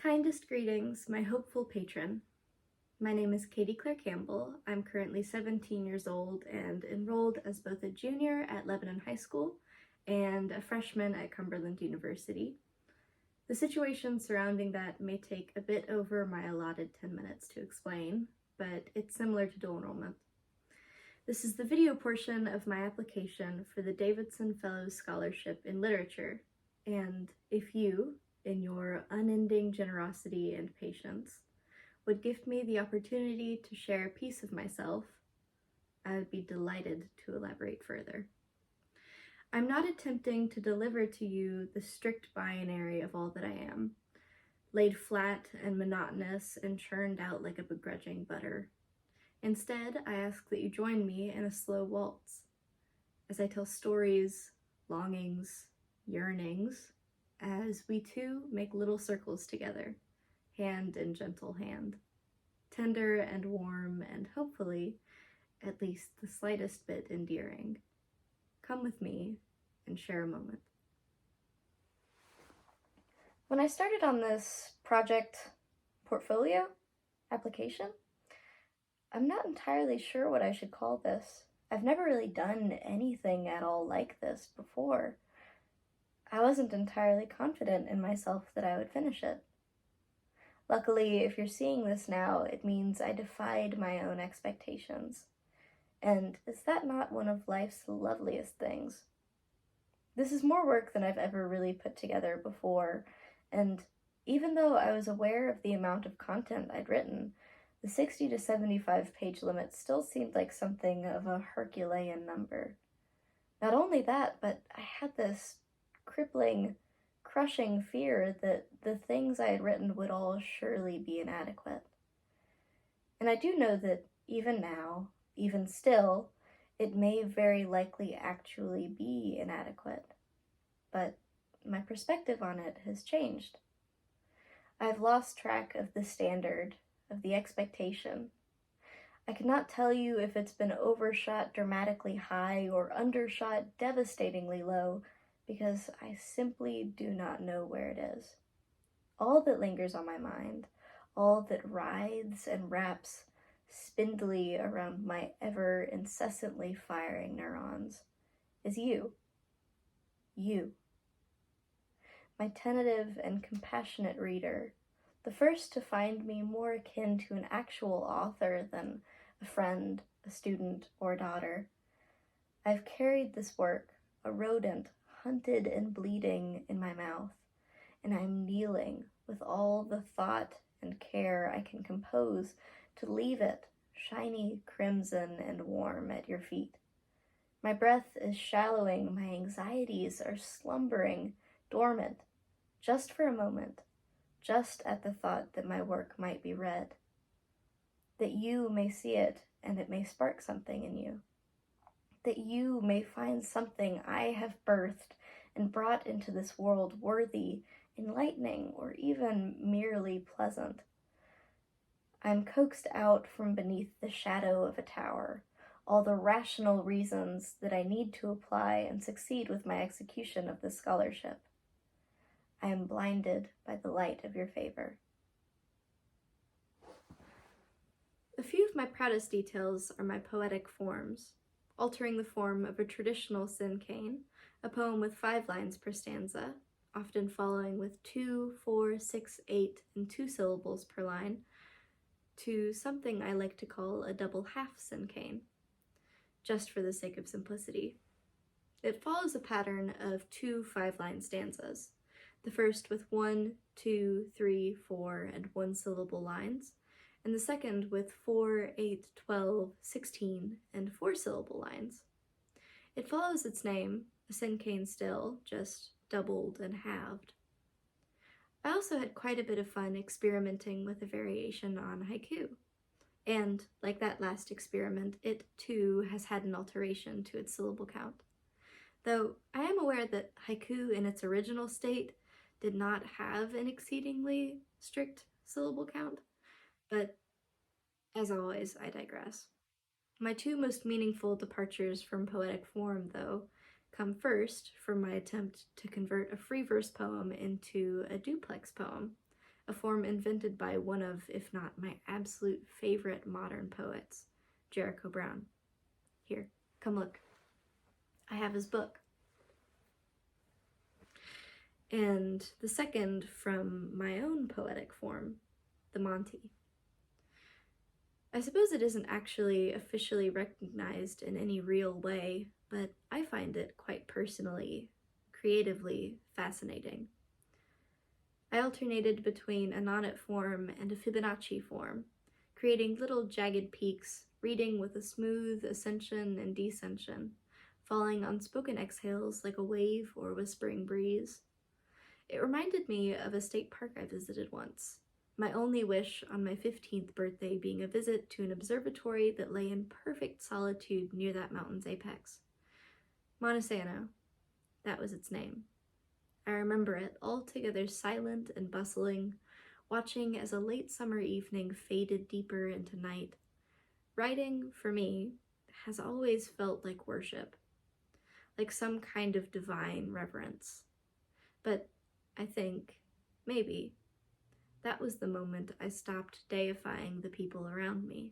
Kindest greetings, my hopeful patron. My name is Katie Claire Campbell. I'm currently 17 years old and enrolled as both a junior at Lebanon High School and a freshman at Cumberland University. The situation surrounding that may take a bit over my allotted 10 minutes to explain, but it's similar to dual enrollment. This is the video portion of my application for the Davidson Fellows Scholarship in Literature, and if you, in your unending generosity and patience, would give me the opportunity to share a piece of myself, I would be delighted to elaborate further. I'm not attempting to deliver to you the strict binary of all that I am, laid flat and monotonous and churned out like a begrudging butter. Instead, I ask that you join me in a slow waltz as I tell stories, longings, yearnings, as we two make little circles together, hand in gentle hand, tender and warm and hopefully at least the slightest bit endearing. Come with me and share a moment. When I started on this project portfolio application, I'm not entirely sure what I should call this. I've never really done anything at all like this before. I wasn't entirely confident in myself that I would finish it. Luckily, if you're seeing this now, it means I defied my own expectations. And is that not one of life's loveliest things? This is more work than I've ever really put together before, and even though I was aware of the amount of content I'd written, the 60 to 75 page limit still seemed like something of a Herculean number. Not only that, but I had this crippling, crushing fear that the things I had written would all surely be inadequate. And I do know that even now, even still, it may very likely actually be inadequate. But my perspective on it has changed. I've lost track of the standard, of the expectation. I cannot tell you if it's been overshot dramatically high or undershot devastatingly low, because I simply do not know where it is. All that lingers on my mind, all that writhes and wraps spindly around my ever incessantly firing neurons, is you. You. My tentative and compassionate reader, the first to find me more akin to an actual author than a friend, a student, or a daughter. I've carried this work, a rodent, hunted and bleeding in my mouth, and I'm kneeling with all the thought and care I can compose to leave it, shiny, crimson, and warm at your feet. My breath is shallowing, my anxieties are slumbering, dormant, just for a moment, just at the thought that my work might be read, that you may see it and it may spark something in you, that you may find something I have birthed and brought into this world worthy, enlightening, or even merely pleasant. I'm coaxed out from beneath the shadow of a tower, all the rational reasons that I need to apply and succeed with my execution of this scholarship. I am blinded by the light of your favor. A few of my proudest details are my poetic forms, altering the form of a traditional cinquain, a poem with 5 lines per stanza, often following with 2, 4, 6, 8, and 2 syllables per line, to something I like to call a double half cinquain, just for the sake of simplicity. It follows a pattern of 2 5-line stanzas, the first with 1, 2, 3, 4, and 1 syllable lines, and the second with 4, 8, 12, 16, and 4 syllable lines. It follows its name, a cinquain still, just doubled and halved. I also had quite a bit of fun experimenting with a variation on haiku, and like that last experiment, it too has had an alteration to its syllable count. Though I am aware that haiku in its original state did not have an exceedingly strict syllable count, but as always, I digress. My 2 most meaningful departures from poetic form, though, come first from my attempt to convert a free verse poem into a duplex poem, a form invented by one of, if not my absolute favorite modern poets, Jericho Brown. Here, come look. I have his book. And the second from my own poetic form, the Monty. I suppose it isn't actually officially recognized in any real way, but I find it quite personally, creatively fascinating. I alternated between a sonnet form and a Fibonacci form, creating little jagged peaks, reading with a smooth ascension and descension, falling on spoken exhales like a wave or whispering breeze. It reminded me of a state park I visited once, my only wish on my 15th birthday being a visit to an observatory that lay in perfect solitude near that mountain's apex. Montesano, that was its name. I remember it altogether silent and bustling, watching as a late summer evening faded deeper into night. Writing, for me, has always felt like worship, like some kind of divine reverence. But I think, maybe, that was the moment I stopped deifying the people around me.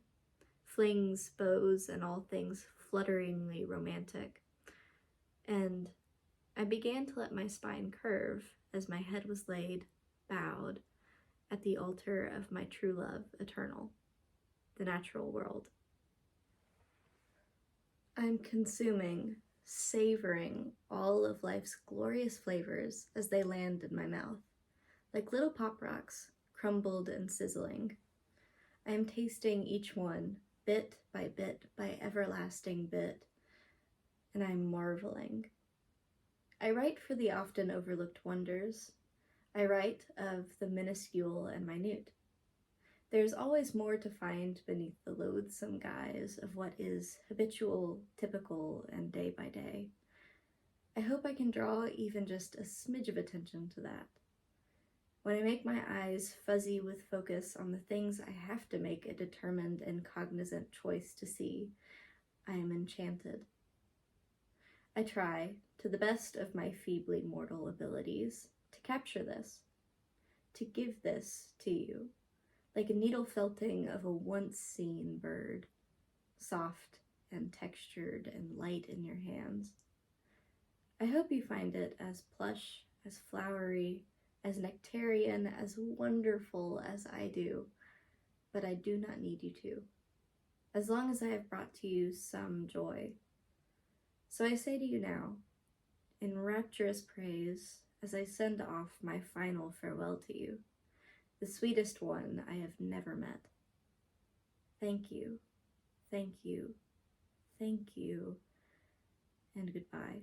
Flings, bows, and all things flutteringly romantic. And I began to let my spine curve as my head was laid, bowed, at the altar of my true love eternal, the natural world. I'm consuming, savoring all of life's glorious flavors as they land in my mouth, like little pop rocks, crumbled and sizzling. I am tasting each one, bit by everlasting bit, and I'm marveling. I write for the often overlooked wonders. I write of the minuscule and minute. There's always more to find beneath the loathsome guise of what is habitual, typical, and day by day. I hope I can draw even just a smidge of attention to that. When I make my eyes fuzzy with focus on the things I have to make a determined and cognizant choice to see, I am enchanted. I try, to the best of my feebly mortal abilities, to capture this, to give this to you, like a needle felting of a once-seen bird, soft and textured and light in your hands. I hope you find it as plush, as flowery, as nectarian, as wonderful as I do, but I do not need you to, as long as I have brought to you some joy. So I say to you now, in rapturous praise, as I send off my final farewell to you, the sweetest one I have never met. Thank you, thank you, thank you, and goodbye.